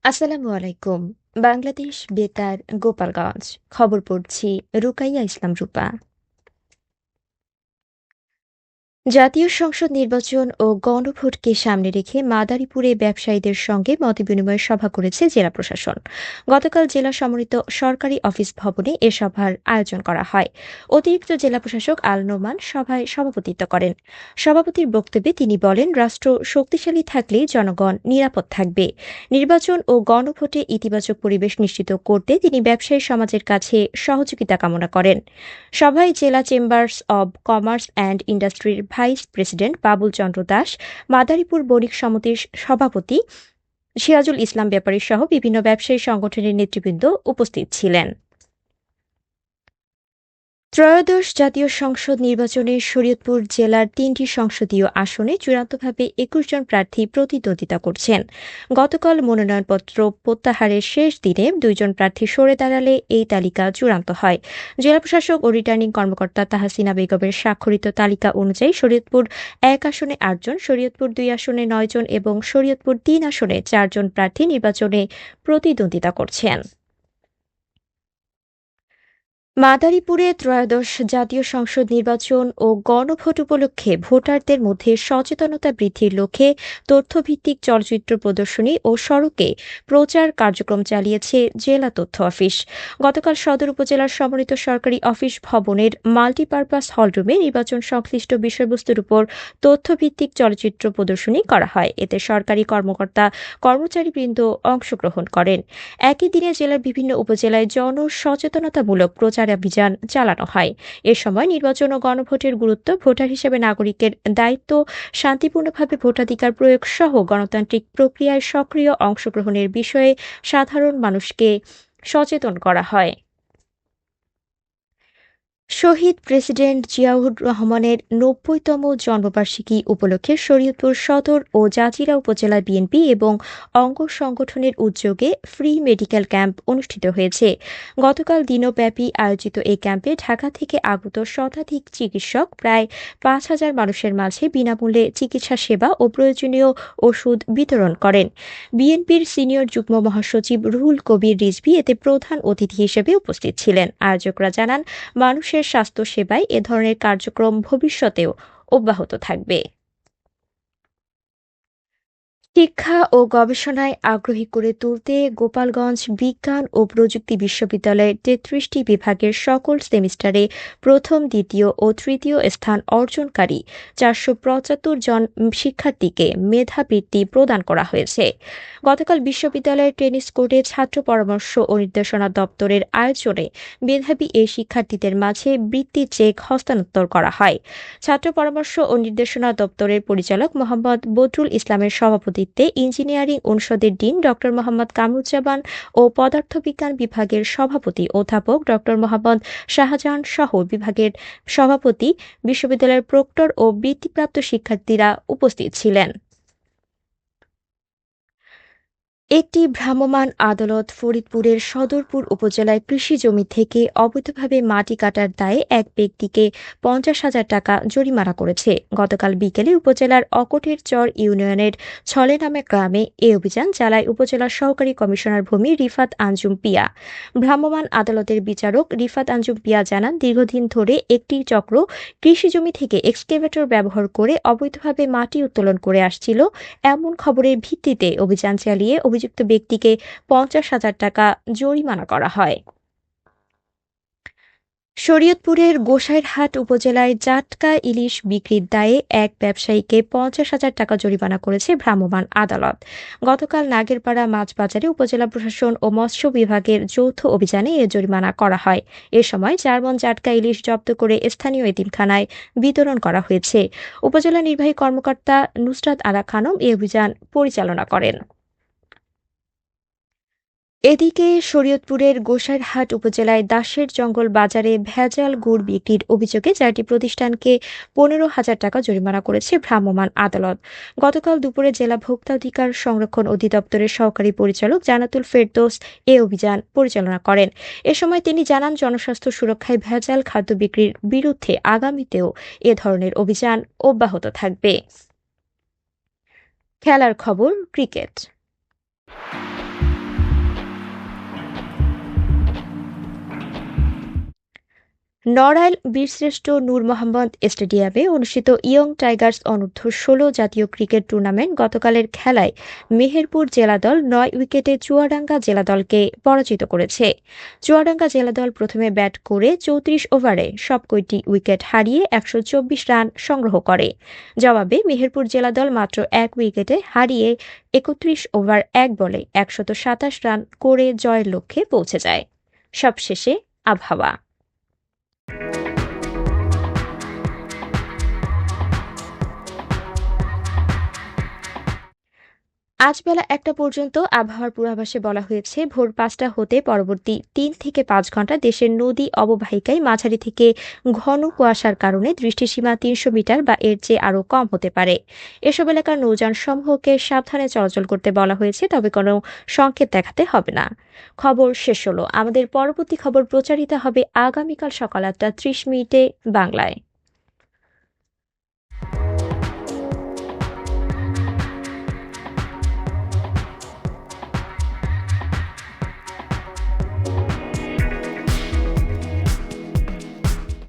আসসালামু আলাইকুম। বাংলাদেশ বেতার গোপালগঞ্জ। খবর পড়ছি রুকাইয়া ইসলাম রূপা। জাতীয় সংসদ নির্বাচন ও গণভোটকে সামনে রেখে মাদারীপুরে ব্যবসায়ীদের সঙ্গে মতবিনিময় সভা করেছে জেলা প্রশাসন। গতকাল জেলা সমন্বিত সরকারি অফিস ভবনে এ সভার আয়োজন করা হয়। অতিরিক্ত জেলা প্রশাসক আল নোমান সভায় সভাপতিত্ব করেন। সভাপতির বক্তব্যে তিনি বলেন, রাষ্ট্র শক্তিশালী থাকলেই জনগণ নিরাপদ থাকবে। নির্বাচন ও গণভোটে ইতিবাচক পরিবেশ নিশ্চিত করতে তিনি ব্যবসায়ী সমাজের কাছে সহযোগিতা কামনা করেন। সভায় জেলা চেম্বার্স অব কমার্স অ্যান্ড ইন্ডাস্ট্রির ভাইস প্রেসিডেন্ট বাবুল চন্দ্র দাস, মাদারীপুর বণিক সমিতির সভাপতি সিরাজুল ইসলাম ব্যাপারী সহ বিভিন্ন ব্যবসায়ী সংগঠনের নেতৃবৃন্দ উপস্থিত ছিলেন। ত্রয়োদশ জাতীয় সংসদ নির্বাচনে শরীয়তপুর জেলার ৩টি সংসদীয় আসনে চূড়ান্তভাবে ২১ জন প্রার্থী প্রতিদ্বন্দ্বিতা করছেন। গতকাল মনোনয়নপত্র প্রত্যাহারের শেষ দিনে ২ জন প্রার্থী সরে দাঁড়ালে এই তালিকা চূড়ান্ত হয়। জেলা প্রশাসক ও রিটার্নিং কর্মকর্তা তাহসিনা বেগমের স্বাক্ষরিত তালিকা অনুযায়ী শরীয়তপুর ১ আসনে ৮ জন, শরীয়তপুর ২ আসনে ৯ জন এবং শরীয়তপুর ৩ আসনে ৪ জন প্রার্থী নির্বাচনে প্রতিদ্বন্দ্বিতা করছেন। মাদারীপুরে ত্রয়োদশ জাতীয় সংসদ নির্বাচন ও গণভোট উপলক্ষে ভোটারদের মধ্যে সচেতনতা বৃদ্ধির লক্ষ্যে তথ্যভিত্তিক চলচ্চিত্র প্রদর্শনী ও সড়কে প্রচার কার্যক্রম চালিয়েছে জেলা তথ্য অফিস। গতকাল সদর উপজেলার সমন্বিত সরকারি অফিস ভবনের মাল্টিপারপাস হলরুমে নির্বাচন সংশ্লিষ্ট বিষয়বস্তুর উপর তথ্যভিত্তিক চলচ্চিত্র প্রদর্শনী করা হয়। এতে সরকারি কর্মকর্তা কর্মচারীবৃন্দ অংশগ্রহণ করেন। একই দিনে জেলার বিভিন্ন উপজেলায় জনসচেতনতামূলক প্রচার অভিযান চালানো হয়। এ সময় নির্বাচন ও গণভোটের গুরুত্ব, ভোটার হিসেবে নাগরিকের দায়িত্ব, শান্তিপূর্ণভাবে ভোটাধিকার প্রয়োগ সহ গণতান্ত্রিক প্রক্রিয়ায় সক্রিয় অংশগ্রহণের বিষয়ে সাধারণ মানুষকে সচেতন করা হয়। শহীদ প্রেসিডেন্ট জিয়াউর রহমানের ৯০তম জন্মবার্ষিকী উপলক্ষে শরীয়তপুর সদর ও জাজিরা উপজেলা বিএনপি এবং অঙ্গ সংগঠনের উদ্যোগে ফ্রি মেডিকেল ক্যাম্প অনুষ্ঠিত হয়েছে। গতকাল দিনব্যাপী আয়োজিত এই ক্যাম্পে ঢাকা থেকে আগত শতাধিক চিকিৎসক প্রায় ৫,০০০ মানুষের মাঝে বিনামূল্যে চিকিৎসা সেবা ও প্রয়োজনীয় ওষুধ বিতরণ করেন। বিএনপির সিনিয়র যুগ্ম মহাসচিব রুহুল কবির রিজভী এতে প্রধান অতিথি হিসেবে উপস্থিত ছিলেন। আয়োজকরা জানান, মানুষের স্বাস্থ্যসেবায় এ ধরনের কার্যক্রম ভবিষ্যতেও অব্যাহত থাকবে। শিক্ষা ও গবেষণায় আগ্রহী করে তুলতে গোপালগঞ্জ বিজ্ঞান ও প্রযুক্তি বিশ্ববিদ্যালয়ের ৩৩টি বিভাগের সকল সেমিস্টারে প্রথম, দ্বিতীয় ও তৃতীয় স্থান অর্জনকারী ৪৭৫ জন শিক্ষার্থীকে মেধাবৃত্তি প্রদান করা হয়েছে। গতকাল বিশ্ববিদ্যালয়ের টেনিস কোর্টে ছাত্র পরামর্শ ও নির্দেশনা দপ্তরের আয়োজনে মেধাবী এই শিক্ষার্থীদের মাঝে বৃত্তি চেক হস্তান্তর করা হয়। ছাত্র পরামর্শ ও নির্দেশনা দপ্তরের পরিচালক মোহাম্মদ বদরুল ইসলামের সভাপতিত্বে ইঞ্জিনিয়ারিং অনুষদের ডিন ড মোহাম্মদ কামরুজ্জামান ও পদার্থবিজ্ঞান বিভাগের সভাপতি অধ্যাপক ড মোহাম্মদ শাহজাহান সহ বিভাগের সভাপতি, বিশ্ববিদ্যালয়ের প্রক্টর ও বৃত্তিপ্রাপ্ত শিক্ষার্থীরা উপস্থিত ছিলেন। একটি ভ্রাম্যমাণ আদালত ফরিদপুরের সদরপুর উপজেলায় কৃষি জমি থেকে অবৈধভাবে মাটি কাটার দায়ে এক ব্যক্তিকে ৫০,০০০ টাকা জরিমানা করেছে। গতকাল বিকেলে উপজেলার অকটের চর ইউনিয়নের ছলে নামে গ্রামে এ অভিযান চালায় উপজেলার সহকারী কমিশনার ভূমি রিফাত আঞ্জুম পিয়া। ভ্রাম্যমাণ আদালতের বিচারক রিফাত আঞ্জুম পিয়া জানান, দীর্ঘদিন ধরে একটি চক্র কৃষি জমি থেকে এক্সকেভেটর ব্যবহার করে অবৈধভাবে মাটি উত্তোলন করে আসছিল। এমন খবরের ভিত্তিতে অভিযান চালিয়ে অভিযুক্ত ব্যক্তিকে ৫০,০০০ টাকা জরিমানা করা হয়। শরীয়তপুরের গোসাইরহাট উপজেলায় জাটকা ইলিশ বিক্রির দায়ে এক ব্যবসায়ীকে ৫০,০০০ টাকা জরিমানা করেছে ভ্রাম্যমাণ আদালত। গতকাল নাগেরপাড়া মাছ বাজারে উপজেলা প্রশাসন ও মৎস্য বিভাগের যৌথ অভিযানে এ জরিমানা করা হয়। এ সময় ৪ মণ জাটকা ইলিশ জব্দ করে স্থানীয় এতিমখানায় বিতরণ করা হয়েছে। উপজেলা নির্বাহী কর্মকর্তা নুসরাত আরা খানম এ অভিযান পরিচালনা করেন। এদিকে শরীয়তপুরের গোসাইরহাট উপজেলায় দাসের জঙ্গল বাজারে ভেজাল গুড় বিক্রির অভিযোগে ৪টি প্রতিষ্ঠানকে ১৫,০০০ টাকা জরিমানা করেছে ভ্রাম্যমাণ আদালত। গতকাল দুপুরে জেলা ভোক্তা অধিকার সংরক্ষণ অধিদপ্তরের সহকারী পরিচালক জানাতুল ফেরদৌস এ অভিযান পরিচালনা করেন। এ সময় তিনি জানান, জনস্বাস্থ্য সুরক্ষায় ভেজাল খাদ্য বিক্রির বিরুদ্ধে আগামীতেও এ ধরনের অভিযান অব্যাহত থাকবে। খেলার খবর, ক্রিকেট। নড়াইল বীরশ্রেষ্ঠ নূর মোহাম্মদ স্টেডিয়ামে অনুষ্ঠিত ইয়ং টাইগার্স অনূর্ধ্ব-16 জাতীয় ক্রিকেট টুর্নামেন্ট গতকালের খেলায় মেহেরপুর জেলা দল ৯ উইকেটে চুয়াডাঙ্গা জেলা দলকে পরাজিত করেছে। চুয়াডাঙ্গা জেলা দল প্রথমে ব্যাট করে ৩৪ ওভারে সবকটি উইকেট হারিয়ে ১২৪ রান সংগ্রহ করে। জবাবে মেহেরপুর জেলা দল মাত্র ১ উইকেটে হারিয়ে ৩১ ওভার ১ বলে ১২৭ রান করে জয়ের লক্ষ্যে পৌঁছে যায়। সবশেষে আবহাওয়া। আজ বেলা ১টা পর্যন্ত আবহাওয়ার পূর্বাভাসে বলা হয়েছে, ভোর ৫টা হতে পরবর্তী ৩ থেকে ৫ ঘন্টা দেশের নদী অববাহিকায় মাঝারি থেকে ঘন কুয়াশার কারণে দৃষ্টিসীমা ৩০০ মিটার বা এর চেয়ে আরও কম হতে পারে। এসব এলাকার নৌযান সমূহকে সাবধানে চলাচল করতে বলা হয়েছে, তবে কোনো সংকেত দেখাতে হবে না। খবর শেষ হলো। আমাদের পরবর্তী খবর প্রচারিত হবে আগামীকাল সকাল ৮টা ৩০ মিনিটে বাংলায়।